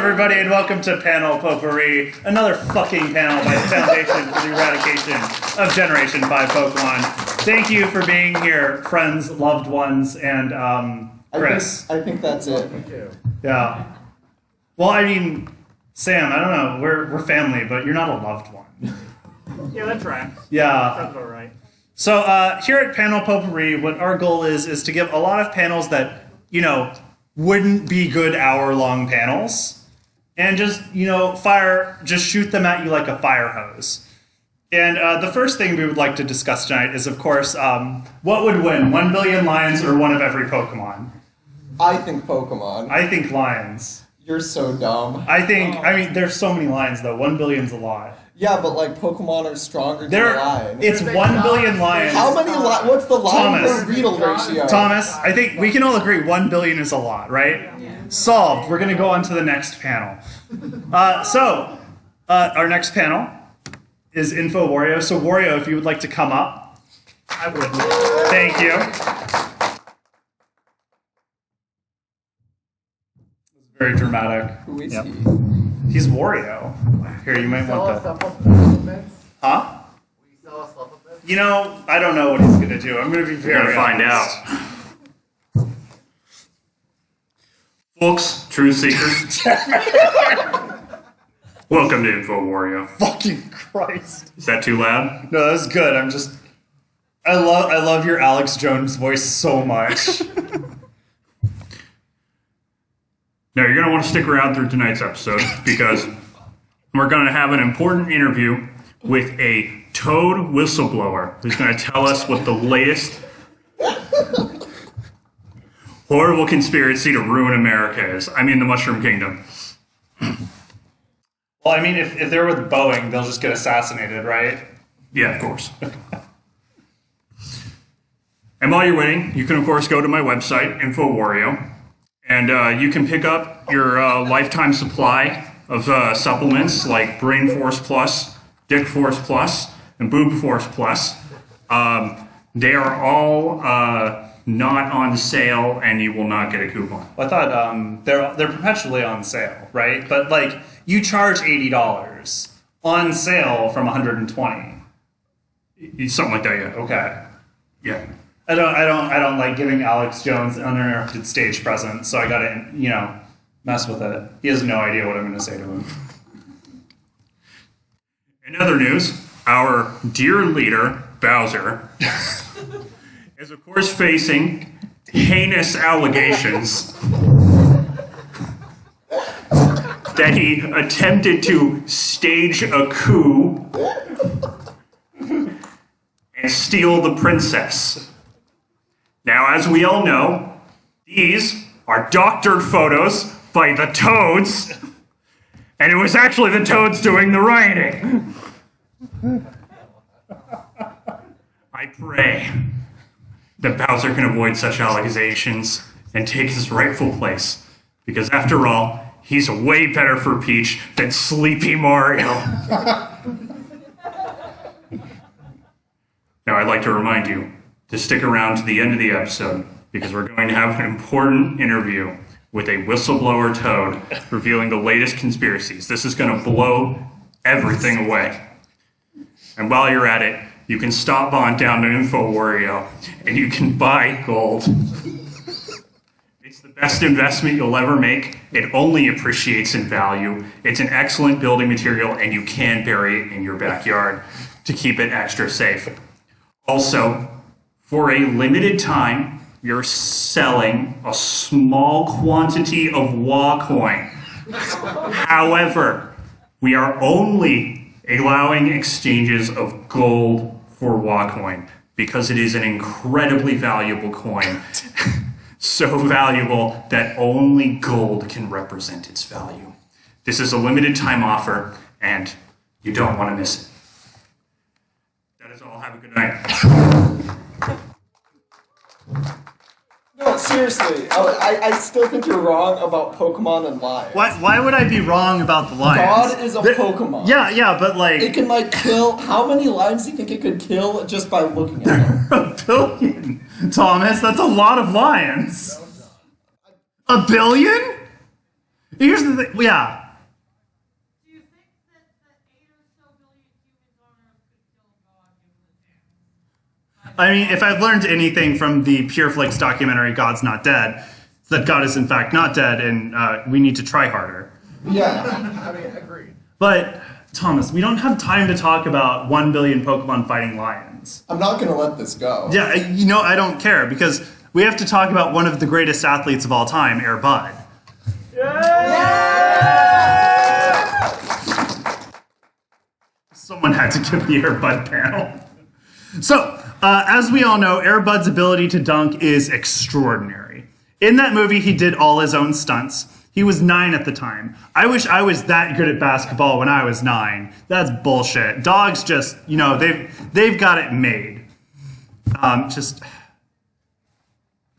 everybody, and welcome to Panel Potpourri, another fucking panel by the Foundation for the Eradication of Generation 5 Pokemon. Thank you for being here, friends, loved ones, and Chris. I think that's it. Yeah. Well, I mean, Sam, I don't know, we're family, but you're not a loved one. Yeah, that's right. Yeah. That's about right. So here at Panel Potpourri, what our goal is to give a lot of panels that, you know, wouldn't be good hour-long panels, and just, you know, just shoot them at you like a fire hose. And the first thing we would like to discuss tonight is, of course, what would win, 1 billion lions or one of every Pokemon? I think Pokemon. I think lions. You're so dumb. I mean, there's so many lions, though. 1 billion's a lot. Yeah, but like Pokemon are stronger than a lion. It's 1 billion lions. How many what's the lion per Beetle ratio? Thomas, I think we can all agree 1 billion is a lot, right? Yeah. Solved. We're going to go on to the next panel. Our next panel is Info Wario. So Wario, if you would like to come up. I would. Thank you. Very dramatic. Who is he? He's Wario. Here, you might want that. Huh? You know, I don't know what he's going to do. I'm going to be very find out. Folks, truth seekers. Welcome to Info Wario. Fucking Christ. Is that too loud? No, that's good. I love your Alex Jones voice so much. Now, you're going to want to stick around through tonight's episode because we're going to have an important interview with a Toad whistleblower who's going to tell us what the latest horrible conspiracy to ruin America is. I mean, the Mushroom Kingdom. Well, I mean, if they're with Boeing, they'll just get assassinated, right? Yeah, of course. And while you're waiting, you can, of course, go to my website, InfoWario, and you can pick up your lifetime supply of supplements like Brain Force Plus, Dick Force Plus, and Boob Force Plus. They are all not on sale, and you will not get a coupon. Well, I thought they're perpetually on sale, right? But like you charge $80 on sale from $120. Something like that, yeah. Okay. Yeah. I don't like giving Alex Jones an uninterrupted stage presence, so I gotta, you know, mess with it. He has no idea what I'm gonna say to him. In other news, our dear leader, Bowser, is of course facing heinous allegations that he attempted to stage a coup and steal the princess. Now, as we all know, these are doctored photos by the Toads, and it was actually the Toads doing the writing. I pray that Bowser can avoid such allegations and take his rightful place, because after all, he's way better for Peach than Sleepy Mario. Now, I'd like to remind you to stick around to the end of the episode because we're going to have an important interview with a whistleblower Toad revealing the latest conspiracies. This is going to blow everything away. And while you're at it, you can stop on down to Info Wario and you can buy gold. It's the best investment you'll ever make. It only appreciates in value. It's an excellent building material and you can bury it in your backyard to keep it extra safe. Also, for a limited time, you're selling a small quantity of Wacoin. However, we are only allowing exchanges of gold for Wacoin because it is an incredibly valuable coin. So valuable that only gold can represent its value. This is a limited time offer, and you don't want to miss it. That is all. Have a good night. No, seriously, I still think you're wrong about Pokemon and lions. Why would I be wrong about the lions? God is a Pokemon. Yeah, but like... It can like kill... How many lions do you think it could kill just by looking at them? A billion, Thomas. That's a lot of lions. A billion? Here's the thing. Yeah. Do you think that the 8 or so billion humans on Earth could kill God given the chance? I mean, if I've learned anything from the PureFlix documentary God's Not Dead, it's that God is in fact not dead, and we need to try harder. Yeah, I mean, agreed. But, Thomas, we don't have time to talk about 1 billion Pokemon fighting lions. I'm not gonna let this go. Yeah, I don't care, because we have to talk about one of the greatest athletes of all time, Air Bud. Someone had to give the Air Bud panel. So, as we all know, Air Bud's ability to dunk is extraordinary. In that movie, he did all his own stunts. He was 9 at the time. I wish I was that good at basketball when I was 9. That's bullshit. Dogs just, they've got it made. If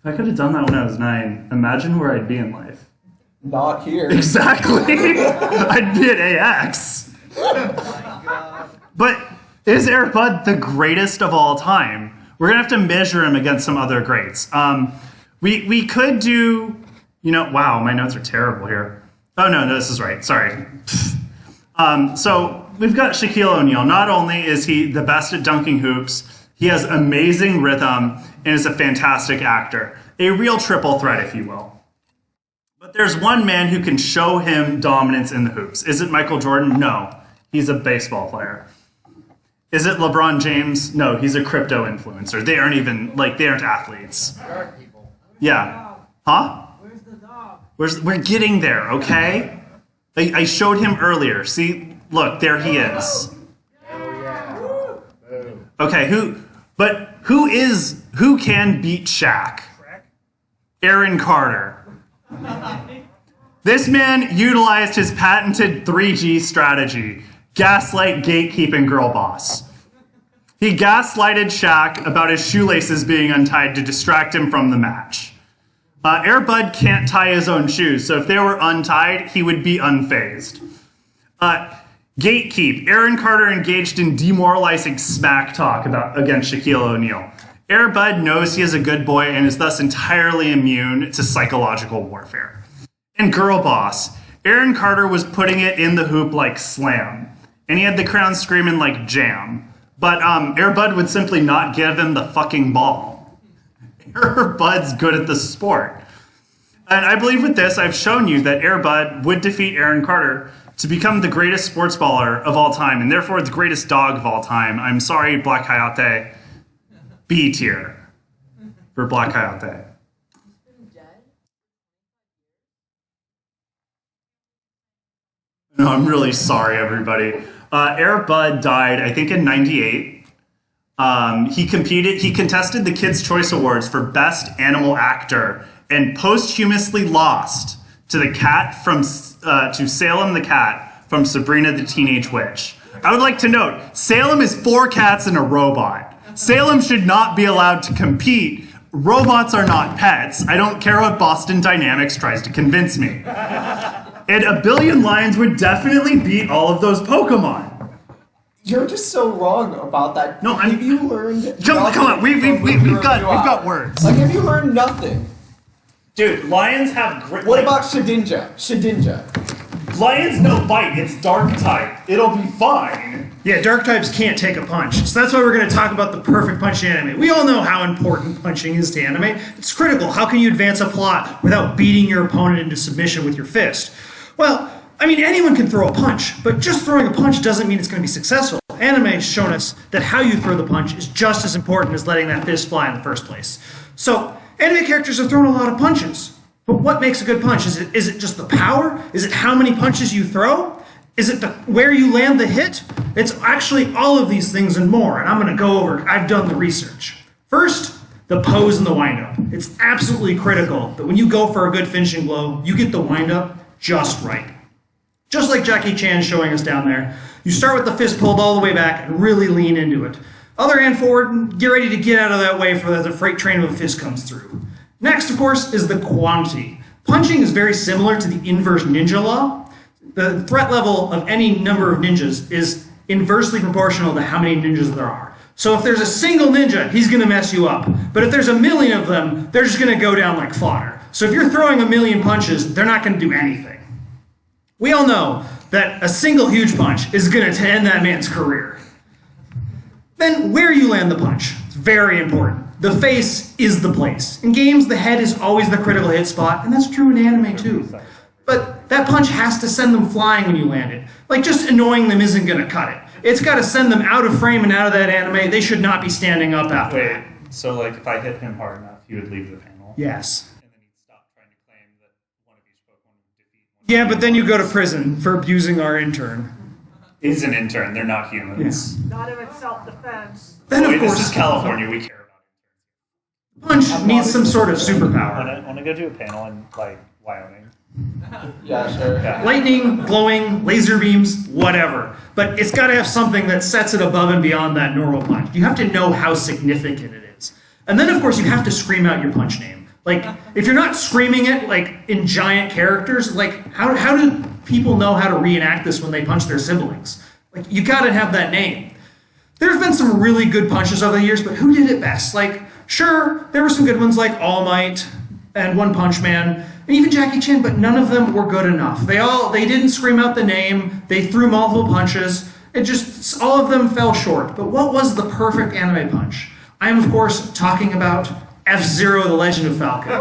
I could have done that when I was 9, imagine where I'd be in life. Not here. Exactly. I'd be at AX. But is Air Bud the greatest of all time? We're gonna have to measure him against some other greats. We could do, wow, my notes are terrible here. Oh no, this is right. Sorry. So we've got Shaquille O'Neal. Not only is he the best at dunking hoops, he has amazing rhythm and is a fantastic actor. A real triple threat, if you will. But there's one man who can show him dominance in the hoops. Is it Michael Jordan? No. He's a baseball player. Is it LeBron James? No, he's a crypto influencer. They aren't even, they aren't athletes. Yeah. Huh? Where's the dog? We're getting there, okay? I showed him earlier. See, look, there he is. Okay, who can beat Shaq? Aaron Carter. This man utilized his patented 3G strategy. Gaslight, gatekeep, and girl boss. He gaslighted Shaq about his shoelaces being untied to distract him from the match. Air Bud can't tie his own shoes, so if they were untied, he would be unfazed. Gatekeep. Aaron Carter engaged in demoralizing smack talk against Shaquille O'Neal. Air Bud knows he is a good boy and is thus entirely immune to psychological warfare. And girl boss. Aaron Carter was putting it in the hoop like slam, and he had the crowd screaming like jam. But Air Bud would simply not give him the fucking ball. Air Bud's good at the sport. And I believe with this, I've shown you that Air Bud would defeat Aaron Carter to become the greatest sports baller of all time, and therefore the greatest dog of all time. I'm sorry, Black Coyote. B tier for Black Coyote. No, I'm really sorry, everybody. Air Bud died, I think, in '98. He contested the Kids' Choice Awards for Best Animal Actor and posthumously lost to to Salem the cat from Sabrina the Teenage Witch. I would like to note, Salem is 4 cats and a robot. Salem should not be allowed to compete. Robots are not pets. I don't care what Boston Dynamics tries to convince me. And 1 billion lions would definitely beat all of those Pokemon. You're just so wrong about that. No, have you learned? Come on, we've got words. Have you learned nothing? Dude, lions have great. What about Shedinja? Lions don't bite. It's dark type. It'll be fine. Yeah, dark types can't take a punch. So that's why we're going to talk about the perfect punch in anime. We all know how important punching is to anime. It's critical. How can you advance a plot without beating your opponent into submission with your fist? Well, I mean, anyone can throw a punch, but just throwing a punch doesn't mean it's going to be successful. Anime has shown us that how you throw the punch is just as important as letting that fist fly in the first place. So, anime characters have thrown a lot of punches. But what makes a good punch? Is it just the power? Is it how many punches you throw? Is it where you land the hit? It's actually all of these things and more, and I'm going to go over. I've done the research. First, the pose and the windup. It's absolutely critical that when you go for a good finishing blow, you get the windup just right. Just like Jackie Chan showing us down there. You start with the fist pulled all the way back and really lean into it. Other hand forward and get ready to get out of that way for the freight train of a fist comes through. Next, of course, is the quantity. Punching is very similar to the inverse ninja law. The threat level of any number of ninjas is inversely proportional to how many ninjas there are. So if there's a single ninja, he's going to mess you up. But if there's 1 million of them, they're just going to go down like fodder. So if you're throwing 1 million punches, they're not going to do anything. We all know that a single huge punch is going to end that man's career. Then where you land the punch, it's very important. The face is the place. In games, the head is always the critical hit spot, and that's true in anime too. But that punch has to send them flying when you land it. Like, just annoying them isn't going to cut it. It's got to send them out of frame and out of that anime. They should not be standing up after Wait, that. so like if I hit him hard enough, he would leave the panel? Yes. And then he'd stop trying to claim that one of each Pokemon would defeat one. Yeah, but then you go to prison for abusing our intern. He's an intern, they're not humans. Not even self-defense. Then, Wait, of course, this is California, we care about punch needs some sort of it. superpower. Want to go do a panel in, like, Wyoming? Yeah, sure. Yeah. Lightning, glowing, laser beams, whatever. But it's got to have something that sets it above and beyond that normal punch. You have to know how significant it is. And then, of course, you have to scream out your punch name. Like, if you're not screaming it, like, in giant characters, like, how do people know how to reenact this when they punch their siblings? Like, you got to have that name. There's been some really good punches over the years, but who did it best? Like, sure, there were some good ones like All Might and One Punch Man, and even Jackie Chan, but none of them were good enough. They didn't scream out the name, they threw multiple punches, all of them fell short. But what was the perfect anime punch? I am, of course, talking about F-Zero, The Legend of Falcon.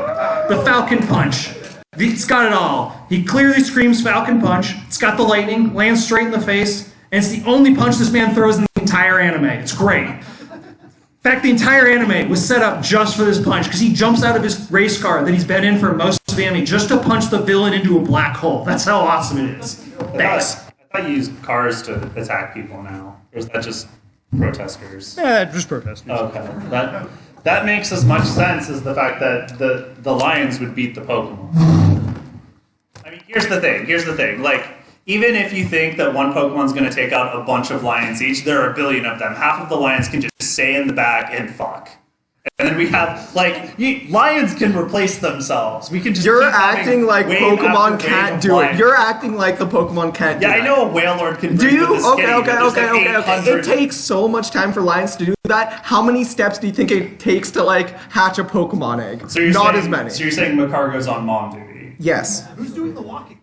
The Falcon Punch. It's got it all. He clearly screams Falcon Punch, it's got the lightning, lands straight in the face, and it's the only punch this man throws in the entire anime. It's great. In fact, the entire anime was set up just for this punch, because he jumps out of his race car that he's been in for most of the anime just to punch the villain into a black hole. That's how awesome it is. Thanks. I thought you used cars to attack people now. Or is that just protesters? Yeah, just protesters. Okay. That makes as much sense as the fact that the lions would beat the Pokemon. I mean, here's the thing. Like, even if you think that one Pokemon's going to take out a bunch of lions each, there are a billion of them. Half of the lions can just stay in the back and fuck. And then we have, like, lions can replace themselves. We can just You're keep having acting like wave Pokemon after can't wave do of it. lions. You're acting like the Pokemon can't do Yeah, it. I know a Wailord can Do breathe you? with a skinny, but there's like Okay. 800 It takes so much time for lions to do that. How many steps do you think it takes to, like, hatch a Pokemon egg? So you're Not saying, as many. So you're saying Macargo's on mom duty? Yes. Who's doing the walking?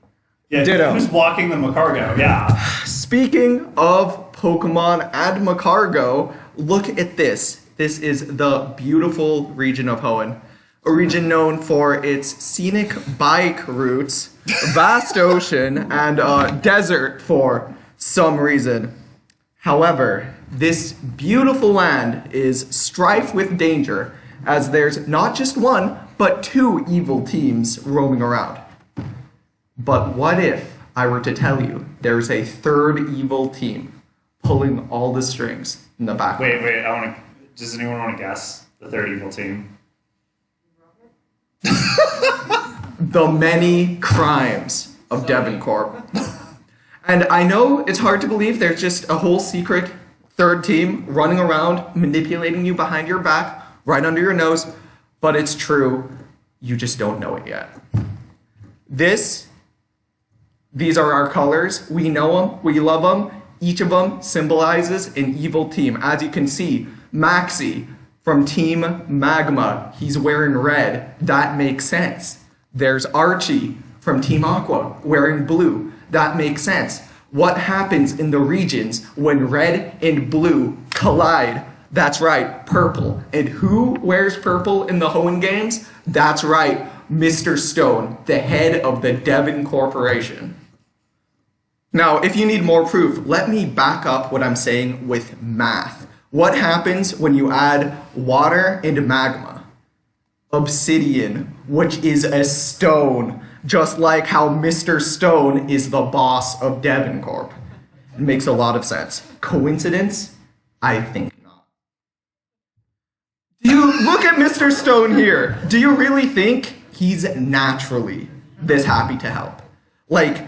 Yeah, Ditto. who's walking the Macargo? Yeah. Speaking of Pokemon and Macargo, look at this. This is the beautiful region of Hoenn, a region known for its scenic bike routes, vast ocean, and desert for some reason. However, this beautiful land is strife with danger, as there's not just one, but two evil teams roaming around. But what if I were to tell you there's a third evil team pulling all the strings in the background? Wait, does anyone want to guess the third evil team? The many crimes of Devoncorp. And I know it's hard to believe there's just a whole secret third team running around manipulating you behind your back, right under your nose, but it's true. You just don't know it yet. These are our colors. We know them. We love them. Each of them symbolizes an evil team. As you can see, Maxie from Team Magma, he's wearing red. That makes sense. There's Archie from Team Aqua wearing blue. That makes sense. What happens in the regions when red and blue collide? That's right, purple. And who wears purple in the Hoenn games? That's right, Mr. Stone, the head of the Devon Corporation. Now, if you need more proof, let me back up what I'm saying with math. What happens when you add water and magma? Obsidian, which is a stone, just like how Mr. Stone is the boss of Devon Corp. It makes a lot of sense. Coincidence? I think not. Do you look at Mr. Stone here? Do you really think he's naturally this happy to help? Like,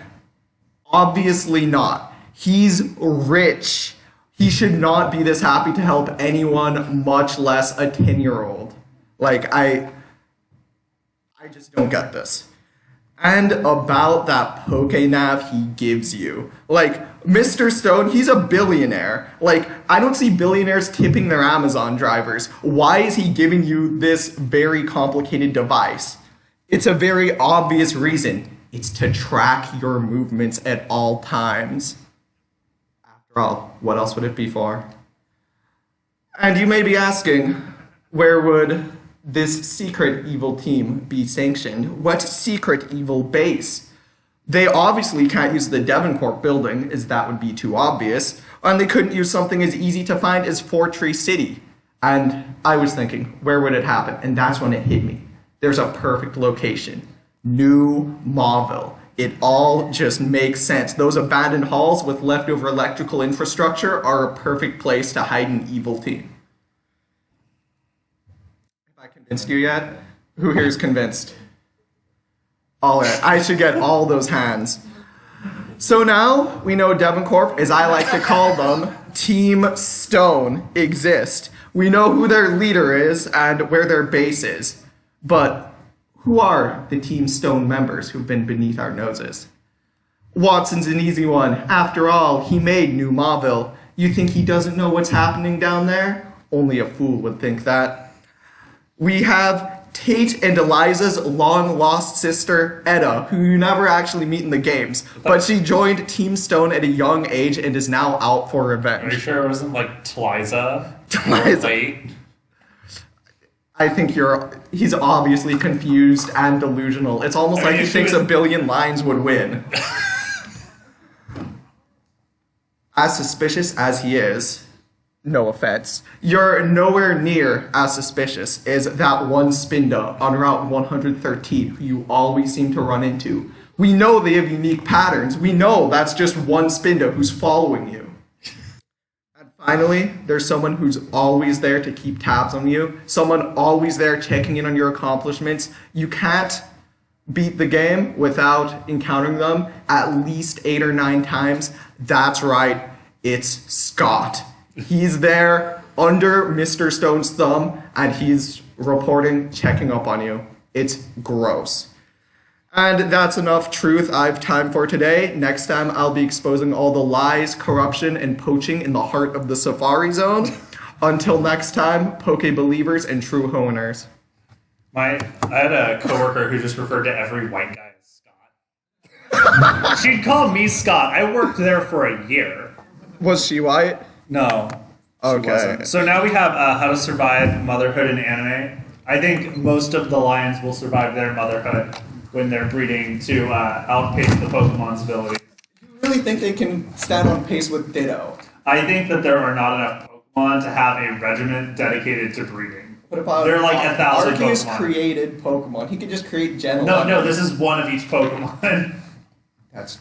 obviously not. He's rich. He should not be this happy to help anyone, much less a 10-year-old. Like, I just don't get this. And about that Pokénav he gives you. Like, Mr. Stone, he's a billionaire. Like, I don't see billionaires tipping their Amazon drivers. Why is he giving you this very complicated device? It's a very obvious reason. It's to track your movements at all times. After all, what else would it be for? And you may be asking, where would this secret evil team be sanctioned? What secret evil base? They obviously can't use the Devoncorp building, as that would be too obvious, and they couldn't use something as easy to find as Fortree City. And I was thinking, where would it happen? And that's when it hit me. There's a perfect location. New Mauville. It all just makes sense. Those abandoned halls with leftover electrical infrastructure are a perfect place to hide an evil team. Have I convinced you yet? Who here is convinced? All right, I should get all those hands. So now we know Devoncorp, as I like to call them, Team Stone, exist. We know who their leader is and where their base is. But who are the Team Stone members who've been beneath our noses? Watson's an easy one. After all, he made New Mauville. You think he doesn't know what's happening down there? Only a fool would think that. We have Tate and Eliza's long-lost sister, Etta, who you never actually meet in the games, but she joined Team Stone at a young age and is now out for revenge. Are you sure it wasn't like Tliza? Tliza. Late? I think he's obviously confused and delusional. It's almost like he thinks a billion lines would win. As suspicious as he is, no offense, you're nowhere near as suspicious as that one Spinda on Route 113 who you always seem to run into. We know they have unique patterns. We know that's just one Spinda who's following you. And finally, there's someone who's always there to keep tabs on you, someone always there checking in on your accomplishments. You can't beat the game without encountering them at least 8 or 9 times. That's right, it's Scott. He's there under Mr. Stone's thumb, and he's reporting, checking up on you. It's gross. And that's enough truth I've time for today. Next time, I'll be exposing all the lies, corruption, and poaching in the heart of the Safari Zone. Until next time, Poke believers and true Hoeners. I had a coworker who just referred to every white guy as Scott. She'd call me Scott. I worked there for a year. Was she white? No. Okay. Wasn't. So now we have How to Survive Motherhood in Anime. I think most of the lions will survive their motherhood when they're breeding to outpace the Pokemon's ability. Do you really think they can stand on pace with Ditto? I think that there are not enough Pokemon to have a regiment dedicated to breeding. What about there are like 1,000 Arceus Pokemon. Created Pokemon. He could just create Gen No, this is one of each Pokemon. That's...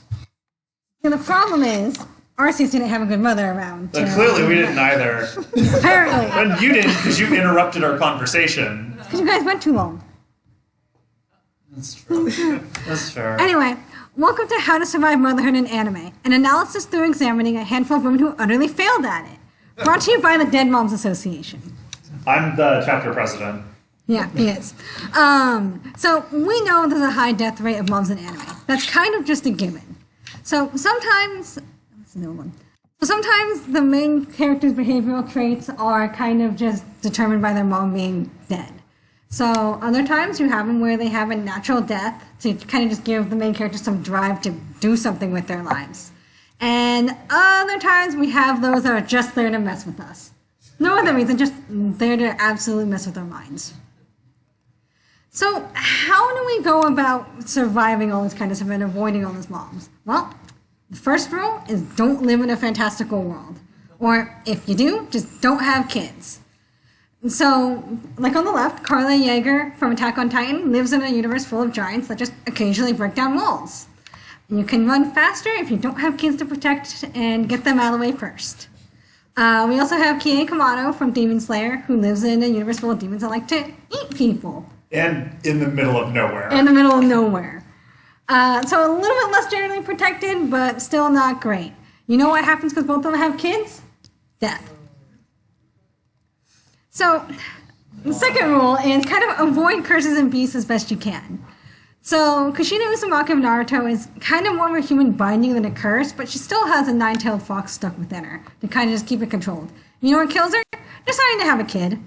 And the problem is, Arceus didn't have a good mother around. But clearly we didn't either. Apparently. And you didn't because you interrupted our conversation. Because you guys went too long. That's true. That's fair. Anyway, welcome to How to Survive Motherhood in Anime, an analysis through examining a handful of women who utterly failed at it. Brought to you by the Dead Moms Association. I'm the chapter president. Yeah, he is. So we know there's a high death rate of moms in anime. That's kind of just a given. So sometimes, that's another one. So sometimes the main character's behavioral traits are kind of just determined by their mom being dead. So other times you have them where they have a natural death to kind of just give the main character some drive to do something with their lives. And other times we have those that are just there to mess with us. No other reason, just there to absolutely mess with our minds. So how do we go about surviving all this kind of stuff and avoiding all these moms? Well, the first rule is don't live in a fantastical world. Or if you do, just don't have kids. So, like on the left, Carla Yeager from Attack on Titan lives in a universe full of giants that just occasionally break down walls. And you can run faster if you don't have kids to protect and get them out of the way first. We also have Kie Kamado from Demon Slayer, who lives in a universe full of demons that like to eat people. And in the middle of nowhere. In the middle of nowhere. So a little bit less generally protected, but still not great. You know what happens because both of them have kids? Death. So the second rule is kind of avoid curses and beasts as best you can. So Kushina Uzumaki of Naruto is kind of more of a human binding than a curse, but she still has a 9-tailed fox stuck within her to kind of just keep it controlled. You know what kills her? Deciding to have a kid.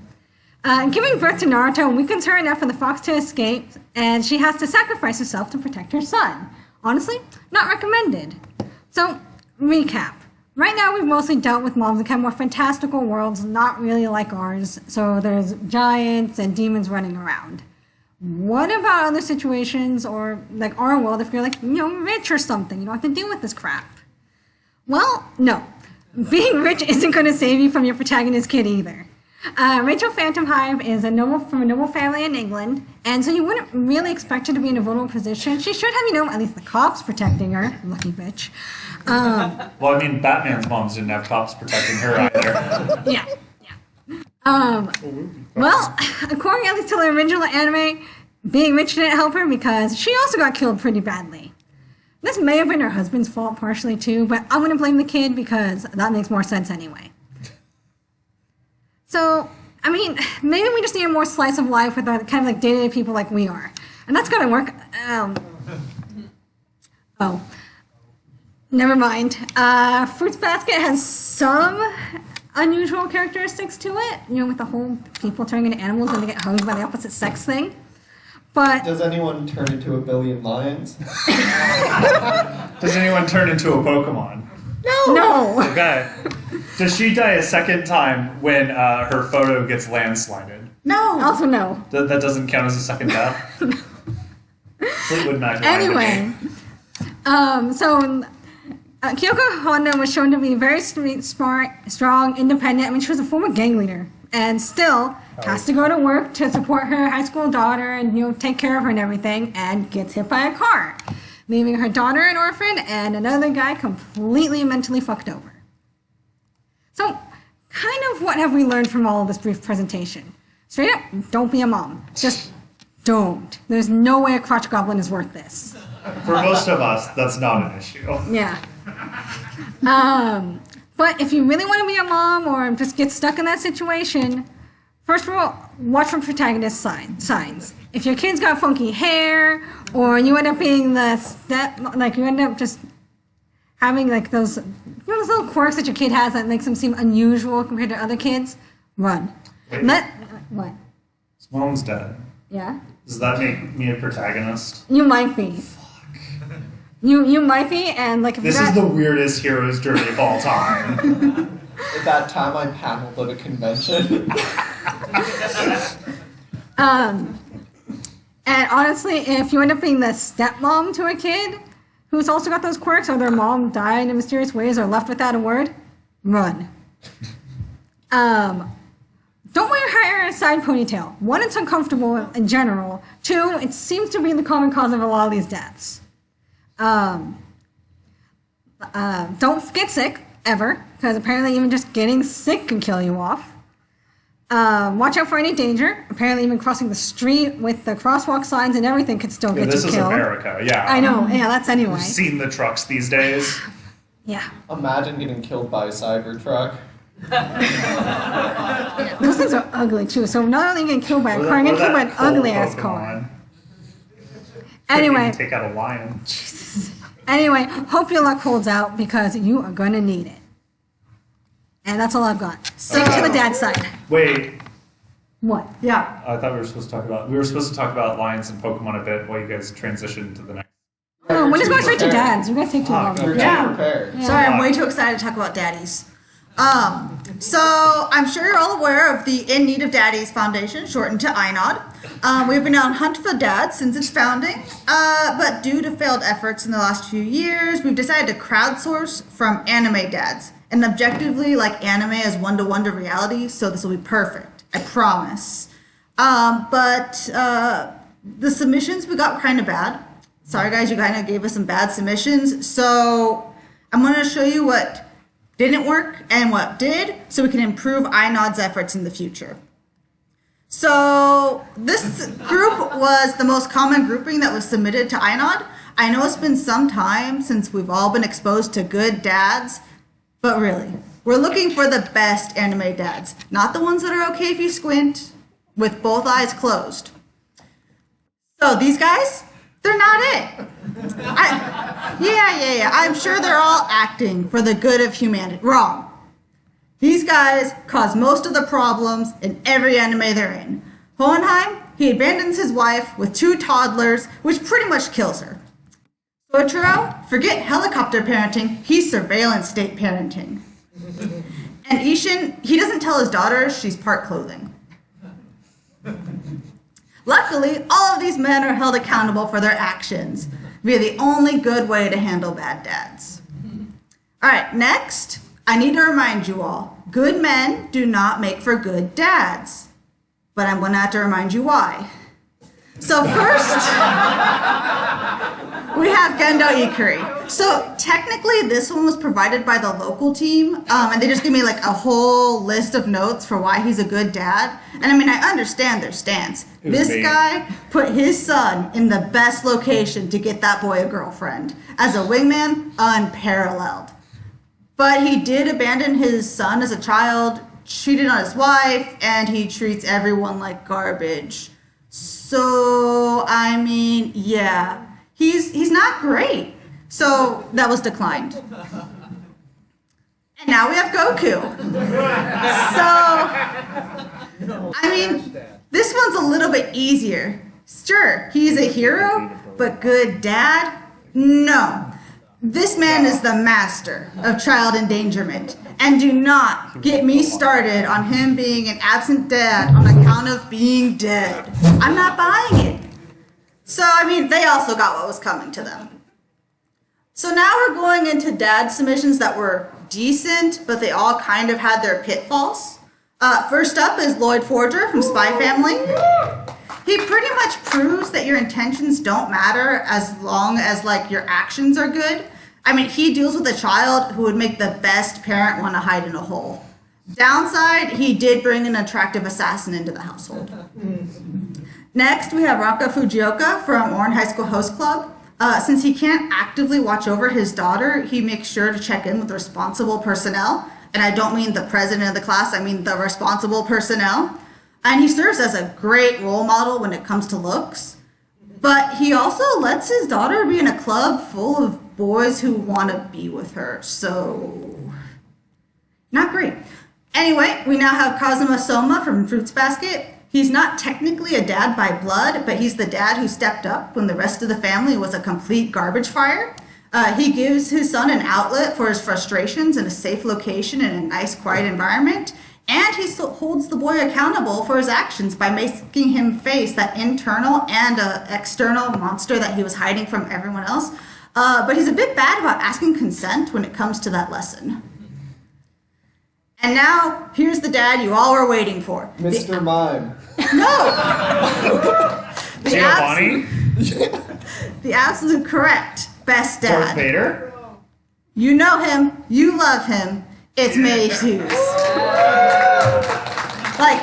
Giving birth to Naruto weakens her enough for the fox to escape, and she has to sacrifice herself to protect her son. Honestly, not recommended. So, recap. Right now, we've mostly dealt with mobs that have more fantastical worlds, not really like ours. So there's giants and demons running around. What about other situations, or like our world, if you're like, rich or something, you don't have to deal with this crap? Well, no. Being rich isn't going to save you from your protagonist kid either. Rachel Phantom Hive is from a noble family in England, and so you wouldn't really expect her to be in a vulnerable position. She should have, at least the cops protecting her. Lucky bitch. Well, I mean, Batman's moms didn't have cops protecting her either. Yeah. Well, according at least to the original anime, being rich didn't help her because she also got killed pretty badly. This may have been her husband's fault partially too, but I'm going to blame the kid because that makes more sense anyway. So, I mean, maybe we just need a more slice of life with kind of like day-to-day people like we are. And that's going to work. Never mind. Fruits Basket has some unusual characteristics to it, with the whole people turning into animals when they get hugged by the opposite sex thing. But Does anyone turn into a billion lions? Does anyone turn into a Pokemon? no. Okay. Does she die a second time when her photo gets landslided? No. Also no. That doesn't count as a second death? Fleetwood Mac. Anyway, Kyoko Honda was shown to be very smart, strong, independent. I mean, she was a former gang leader, and still has to go to work to support her high school daughter and take care of her and everything, and gets hit by a car, leaving her daughter an orphan and another guy completely mentally fucked over. So, kind of what have we learned from all of this brief presentation? Straight up, don't be a mom. Just don't. There's no way a crotch goblin is worth this. For most of us, that's not an issue. Yeah. But if you really want to be a mom or just get stuck in that situation, first of all, watch for protagonist signs. If your kid's got funky hair, or you end up being you end up just having like those little quirks that your kid has that makes them seem unusual compared to other kids, run. Wait. What? His mom's dead. Yeah? Does that make me a protagonist? You might be. You might be, and if this is the weirdest hero's journey of all time. At that time, I paneled at a convention. And honestly, if you end up being the stepmom to a kid who's also got those quirks, or their mom died in mysterious ways or left without a word, run. Don't wear your hair in a side ponytail. One, it's uncomfortable in general. Two, it seems to be the common cause of a lot of these deaths. Don't get sick, ever, because apparently even just getting sick can kill you off. Watch out for any danger. Apparently even crossing the street with the crosswalk signs and everything could still get you killed. This is America, yeah. I know, yeah, that's anyway. You've seen the trucks these days. Yeah. Imagine getting killed by a cyber truck. Those things are ugly too, so not only getting killed by a car, you're getting killed by an ugly-ass car. Anyway. Take out a lion. Anyway, hope your luck holds out because you are going to need it. And that's all I've got. Stick to the dad side. Wait, What? Yeah. I thought we were supposed to talk about lions and Pokemon a bit while you guys transition to the next. Oh, we're just going straight to dads. You guys take too long. You're too prepared. Sorry, I'm way too excited to talk about daddies. So I'm sure you're all aware of the In Need of Daddies Foundation, shortened to INOD. We've been on hunt for dads since its founding, but due to failed efforts in the last few years, we've decided to crowdsource from anime dads. And objectively, anime is one-to-one to reality, so this will be perfect. I promise. But the submissions we got were kind of bad. Sorry guys, you kind of gave us some bad submissions. So I'm going to show you what didn't work and what did, so we can improve INOD's efforts in the future. So this group was the most common grouping that was submitted to INOD. I know it's been some time since we've all been exposed to good dads, but really, we're looking for the best anime dads, not the ones that are okay if you squint with both eyes closed. So these guys, they're not it. Yeah. I'm sure they're all acting for the good of humanity. Wrong. These guys cause most of the problems in every anime they're in. Hohenheim, he abandons his wife with 2 toddlers, which pretty much kills her. Sotaro, forget helicopter parenting, he's surveillance state parenting. And Ishin, he doesn't tell his daughter she's part clothing. Luckily, all of these men are held accountable for their actions via the only good way to handle bad dads. All right, next, I need to remind you all, good men do not make for good dads. But I'm gonna have to remind you why. So first, we have Gendo Ikari. So technically, this one was provided by the local team, and they just give me like a whole list of notes for why he's a good dad. And I mean, I understand their stance. This guy put his son in the best location to get that boy a girlfriend. As a wingman, unparalleled. But he did abandon his son as a child, cheated on his wife, and he treats everyone like garbage. So, I mean, yeah, he's not great. So that was declined. And now we have Goku. So, I mean, this one's a little bit easier. Sure, he's a hero, but good dad? No. This man is the master of child endangerment. And do not get me started on him being an absent dad on account of being dead. I'm not buying it. So, I mean, they also got what was coming to them. So now we're going into dad submissions that were decent, but they all kind of had their pitfalls. First up is Lloyd Forger from Spy Family. He pretty much proves that your intentions don't matter as long as, like, your actions are good. I mean, he deals with a child who would make the best parent want to hide in a hole. Downside, he did bring an attractive assassin into the household. Next, we have Raka Fujioka from Orin High School Host Club. Since he can't actively watch over his daughter, he makes sure to check in with responsible personnel. And I don't mean the president of the class, I mean the responsible personnel. And he serves as a great role model when it comes to looks. But he also lets his daughter be in a club full of boys who want to be with her, so not great. Anyway, we now have Kazuma Soma from Fruits Basket. He's not technically a dad by blood, but he's the dad who stepped up when the rest of the family was a complete garbage fire. He gives his son an outlet for his frustrations in a safe location in a nice, quiet environment, and he holds the boy accountable for his actions by making him face that internal and external monster that he was hiding from everyone else. But he's a bit bad about asking consent when it comes to that lesson. And now, here's the dad you all were waiting for. Mr. Mime. No! Giovanni? The absolute correct best dad. Darth Vader? You know him, you love him, it's May Hughes. Like,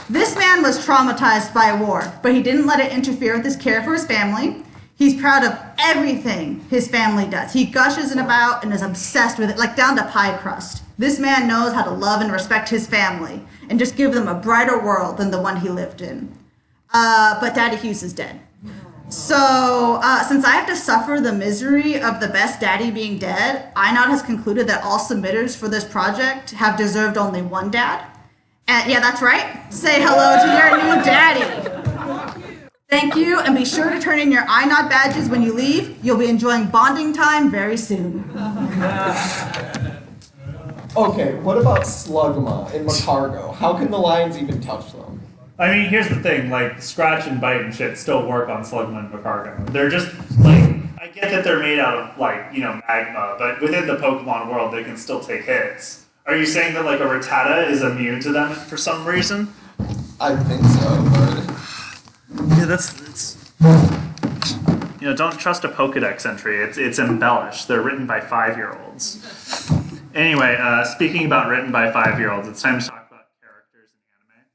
this man was traumatized by war, but he didn't let it interfere with his care for his family. He's proud of everything his family does. He gushes about and is obsessed with it, like down to pie crust. This man knows how to love and respect his family and just give them a brighter world than the one he lived in. But Daddy Hughes is dead. So, since I have to suffer the misery of the best daddy being dead, INOD has concluded that all submitters for this project have deserved only one dad. And yeah, that's right. Say hello to your new daddy. Thank you, and be sure to turn in your INOD badges when you leave. You'll be enjoying bonding time very soon. Okay, what about Slugma and Macargo? How can the lions even touch them? I mean, here's the thing, like, scratch and bite and shit still work on Slugma and Macargo. They're just, like, I get that they're made out of, like, you know, magma, but within the Pokemon world, they can still take hits. Are you saying that, like, a Rattata is immune to them for some reason? I think so, but... Yeah, that's you know, don't trust a Pokedex entry. It's embellished. They're written by 5-year-olds. Anyway, speaking about written by 5-year-olds, it's time to talk about characters in anime.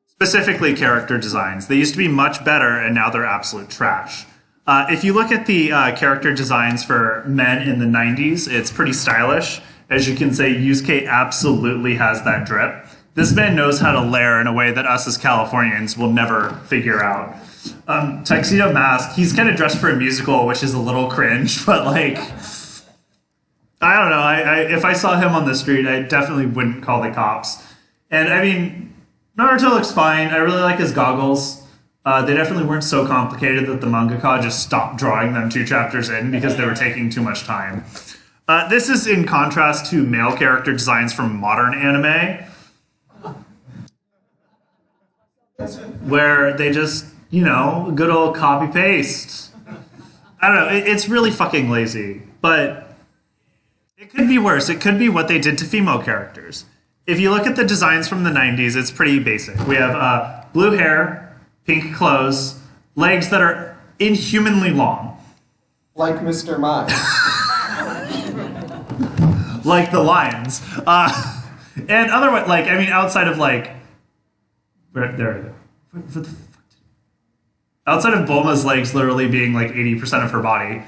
Specifically, character designs. They used to be much better, and now they're absolute trash. If you look at the character designs for men in the 90s, it's pretty stylish. As you can say, Yusuke absolutely has that drip. This man knows how to layer in a way that us as Californians will never figure out. Tuxedo Mask, he's kind of dressed for a musical, which is a little cringe, but like... I don't know. If I saw him on the street, I definitely wouldn't call the cops. And I mean, Naruto looks fine. I really like his goggles. They definitely weren't so complicated that the mangaka just stopped drawing them 2 chapters in because they were taking too much time. This is in contrast to male character designs from modern anime, where they just, good old copy paste. I don't know. It's really fucking lazy, but it could be worse. It could be what they did to female characters. If you look at the designs from the 90s, it's pretty basic. We have blue hair, pink clothes, legs that are inhumanly long. Like Mr. Mime. Like the lions. And otherwise, outside of outside of Bulma's legs literally being 80% of her body,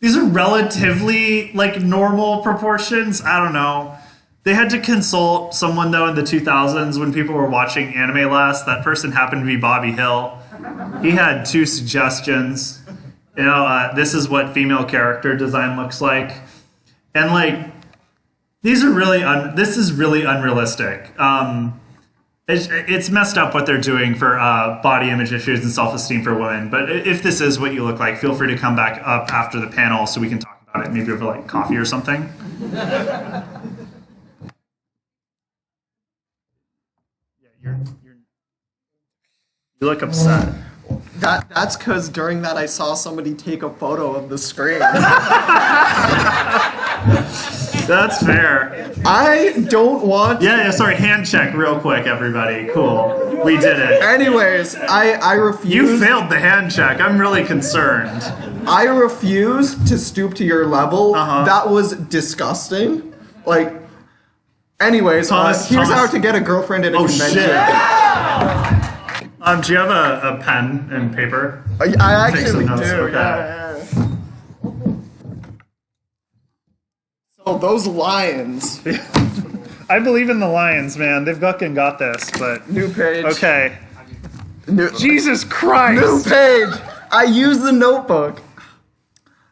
these are relatively normal proportions. I don't know. They had to consult someone though in the 2000s when people were watching anime last. That person happened to be Bobby Hill. He had 2 suggestions. This is what female character design looks like. And these are really this is really unrealistic. It's messed up what they're doing for body image issues and self-esteem for women. But if this is what you look like, feel free to come back up after the panel so we can talk about it, maybe over coffee or something. You look upset. That's because during that I saw somebody take a photo of the screen. That's fair. I don't want... Yeah, sorry, hand check real quick, everybody. Cool. We did it. Anyways, I refuse... You failed the hand check. I'm really concerned. I refuse to stoop to your level. Uh-huh. That was disgusting. Anyways, Thomas, here's how to get a girlfriend at a convention. Shit. Do you have a pen and paper? I actually do. Okay. Yeah. So those lions. I believe in the Lions, man. They've fucking got this, but... New page. Okay. Jesus Christ! New page! I use the notebook.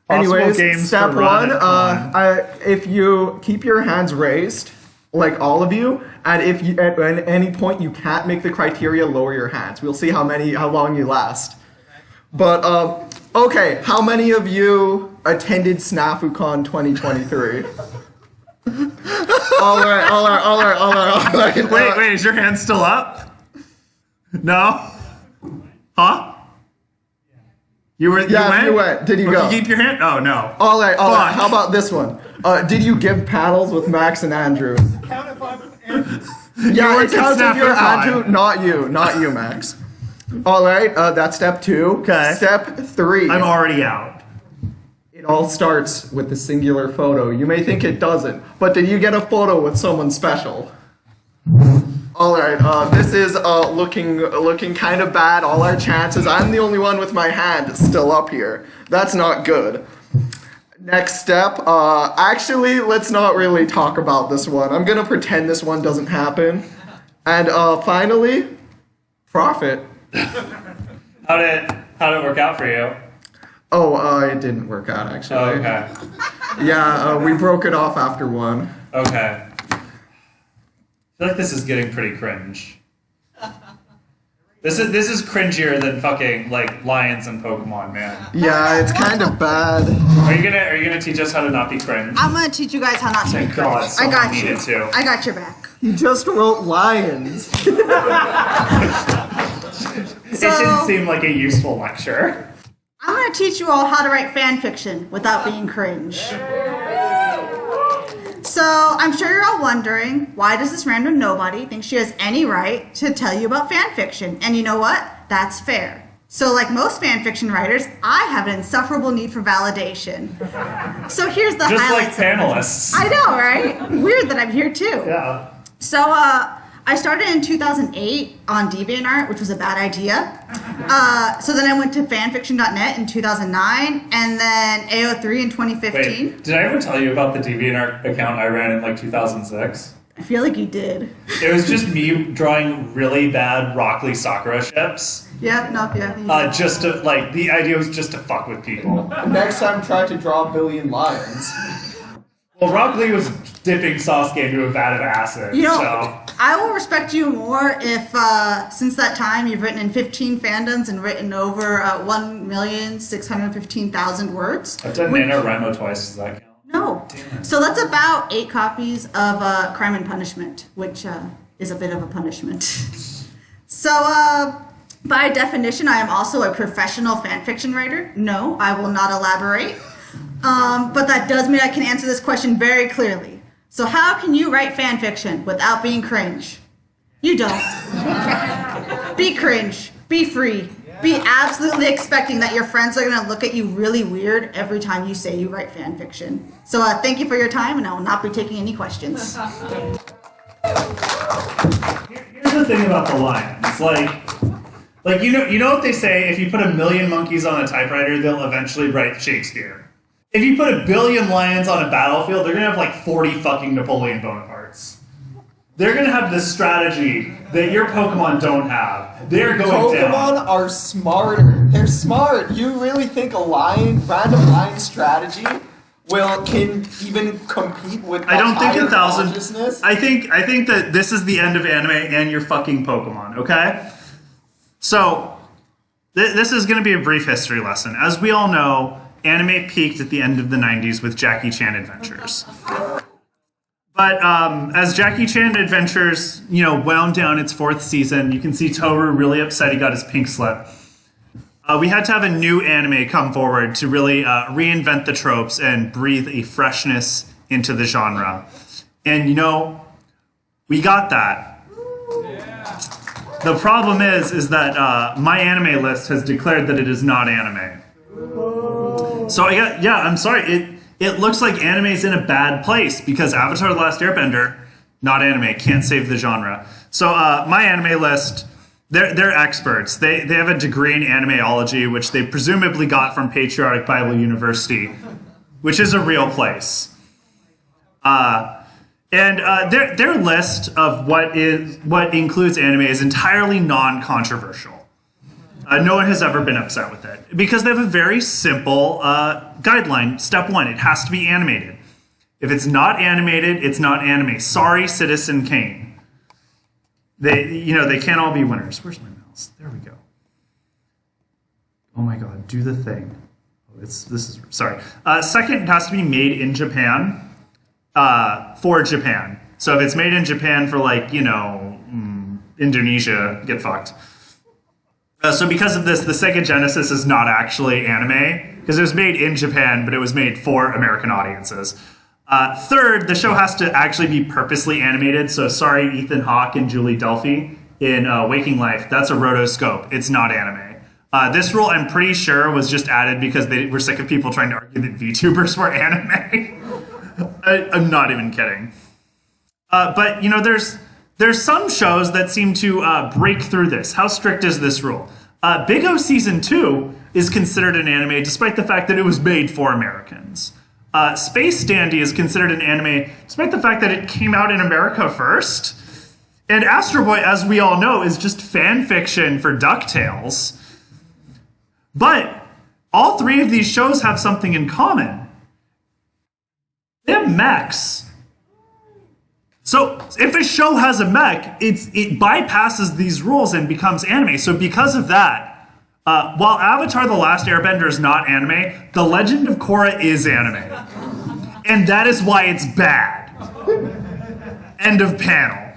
Possible Anyways, games step for one, run if you keep your hands raised, like all of you, and if you at any point you can't make the criteria, lower your hands. We'll see how long you last. But okay, how many of you attended SnafuCon 2023? all right. Wait, is your hand still up? No? Huh? You went? You went. Did you go? You keep your hand? Oh, no. All right. How about this one? Did you give paddles with Max and Andrew? Yeah, it counts if you're Andrew, not you, Max. All right, that's step 2. Okay. Step 3. I'm already out. It all starts with the singular photo. You may think it doesn't, but did you get a photo with someone special? All right, this is looking kind of bad. All our chances. I'm the only one with my hand still up here. That's not good. Next step. Actually, let's not really talk about this one. I'm gonna pretend this one doesn't happen. And finally, profit. How did it work out for you? Oh, it didn't work out actually. Oh, okay. Yeah, we broke it off after one. Okay. I feel like this is getting pretty cringe. This is cringier than fucking Lions and Pokemon, man. Yeah, it's kind of bad. Are you gonna teach us how to not be cringe? I'm gonna teach you guys how not to be Thank God, cringe. I someone got you. needed to. I got your back. You just wrote lions. It didn't seem like a useful lecture. I'm gonna teach you all how to write fan fiction without being cringe. So I'm sure you're all wondering, why does this random nobody think she has any right to tell you about fan fiction? And you know what? That's fair. So like most fan fiction writers, I have an insufferable need for validation. So here's the Just like highlights. panelists. I know, right? Weird that I'm here too. Yeah. So I started in 2008 on DeviantArt, which was a bad idea. So then I went to fanfiction.net in 2009, and then AO3 in 2015. Wait, did I ever tell you about the DeviantArt account I ran in 2006? I feel like you did. It was just me drawing really bad Rock Lee Sakura ships. Yeah, no, yeah. You did. Just to, the idea was just to fuck with people. Next time, try to draw a billion lions. Well, Rock Lee was dipping Sasuke into a vat of acid. You know, so. I will respect you more if, since that time, you've written in 15 fandoms and written over 1,615,000 words. I've done NaNoWriMo twice. Does that count? No. So that's about 8 copies of Crime and Punishment, which is a bit of a punishment. So, by definition, I am also a professional fanfiction writer. No, I will not elaborate. But that does mean I can answer this question very clearly. So how can you write fanfiction without being cringe? You don't. Be cringe. Be free. Be absolutely expecting that your friends are going to look at you really weird every time you say you write fanfiction. So thank you for your time, and I will not be taking any questions. Here's the thing about the line. It's like you know what they say, if you put 1,000,000 monkeys on a typewriter, they'll eventually write Shakespeare. If you put 1,000,000,000 lions on a battlefield, they're gonna have like 40 fucking Napoleon Bonapartes. They're gonna have this strategy that your Pokemon don't have. They're going down. Pokemon are smarter. They're smart. You really think a random line strategy can even compete with I don't think higher 1,000. consciousness? I think that this is the end of anime and your fucking Pokemon. Okay, so this is going to be a brief history lesson. As we all know, anime peaked at the end of the 90s with Jackie Chan Adventures. But as Jackie Chan Adventures, wound down its 4th season, you can see Toru really upset he got his pink slip. We had to have a new anime come forward to really reinvent the tropes and breathe a freshness into the genre. And we got that. The problem is that my anime list has declared that it is not anime. So I'm sorry. It looks like anime's in a bad place because Avatar: The Last Airbender, not anime, can't save the genre. So my anime list, they're experts. They have a degree in animeology, which they presumably got from Patriotic Bible University, which is a real place. Their list of what includes anime is entirely non-controversial. No one has ever been upset with it because they have a very simple guideline. Step 1, it has to be animated. If it's not animated, it's not anime. Sorry, Citizen Kane. They can't all be winners. Where's my mouse? There we go. Oh my god, do the thing. Sorry. Second, it has to be made in Japan for Japan. So if it's made in Japan for Indonesia, get fucked. So because of this, the Sega Genesis is not actually anime, because it was made in Japan, but it was made for American audiences. Third, the show has to actually be purposely animated, so sorry Ethan Hawke and Julie Delphi in Waking Life, that's a rotoscope, it's not anime. This rule, I'm pretty sure, was just added because they were sick of people trying to argue that VTubers were anime. I'm not even kidding. But, there's some shows that seem to break through this. How strict is this rule? Big O Season 2 is considered an anime despite the fact that it was made for Americans. Space Dandy is considered an anime despite the fact that it came out in America first. And Astro Boy, as we all know, is just fan fiction for DuckTales. But all 3 of these shows have something in common. They have mechs. So if a show has a mech, it bypasses these rules and becomes anime. So because of that, while Avatar: The Last Airbender is not anime, The Legend of Korra is anime. And that is why it's bad. End of panel.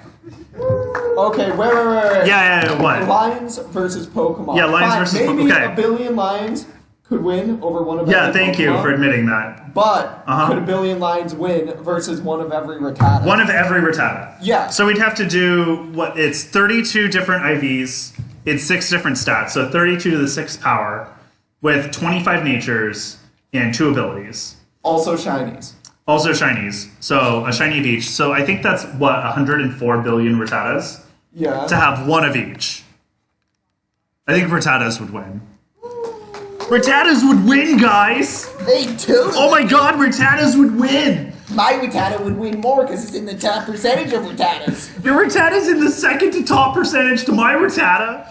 Okay, wait. Yeah, what? Lions versus Pokemon. Yeah, lions versus Pokemon. Okay. Maybe 1 billion lions could win over one of every Yeah, thank you Pokemon, for admitting that. But could 1 billion lions win versus one of every Rattata? One of every Rattata. Yeah. So we'd have to do, it's 32 different IVs, it's 6 different stats, so 32 to the 6th power, with 25 natures and 2 abilities. Also shinies. Also shinies, so a shiny of each. So I think that's, 104 billion Rattatas? Yeah. To have one of each. I think Rattatas would win. Rattatas would win, guys! They do. Oh my god, Rattatas would win! My Rattata would win more because it's in the top percentage of Rattatas. Your Rattata's in the second to top percentage to my Rattata.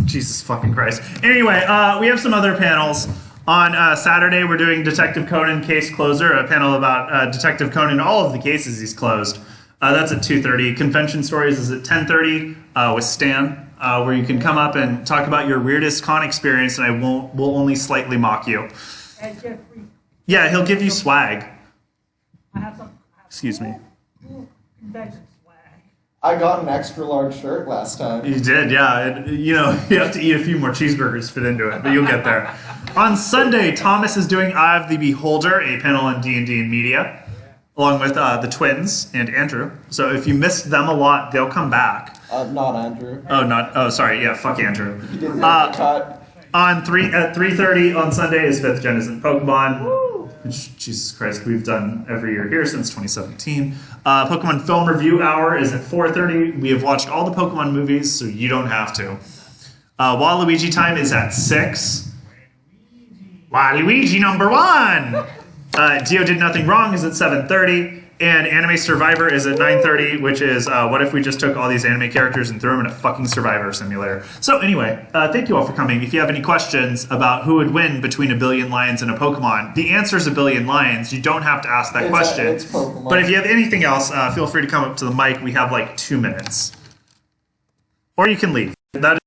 Jesus fucking Christ. Anyway, we have some other panels. On Saturday, we're doing Detective Conan Case Closer, a panel about Detective Conan, all of the cases he's closed. That's at 2:30. Convention Stories is at 10:30 with Stan, where you can come up and talk about your weirdest con experience, and we'll only slightly mock you. And get free. Yeah, he'll give you swag. I have some. Excuse me. Cool convention swag. I got an extra large shirt last time. You did, yeah. You have to eat a few more cheeseburgers to fit into it, but you'll get there. On Sunday, Thomas is doing Eye of the Beholder, a panel on D&D and media, along with the twins and Andrew. So if you missed them a lot, they'll come back. Not Andrew. Oh, sorry. Yeah, fuck Andrew. He didn't make the cut. At 3:30 on Sunday is 5th Gen isn't Pokemon, which, Jesus Christ, we've done every year here since 2017. Pokemon Film Review Hour is at 4:30. We have watched all the Pokemon movies, so you don't have to. Waluigi Time is at 6. Waluigi number 1! Dio Did Nothing Wrong is at 7:30. And Anime Survivor is at 9:30, which is what if we just took all these anime characters and threw them in a fucking Survivor simulator. So anyway, thank you all for coming. If you have any questions about who would win between a billion lions and a Pokemon, the answer is a billion lions. You don't have to ask that question. It's Pokemon. But if you have anything else, feel free to come up to the mic. We have like 2 minutes. Or you can leave. That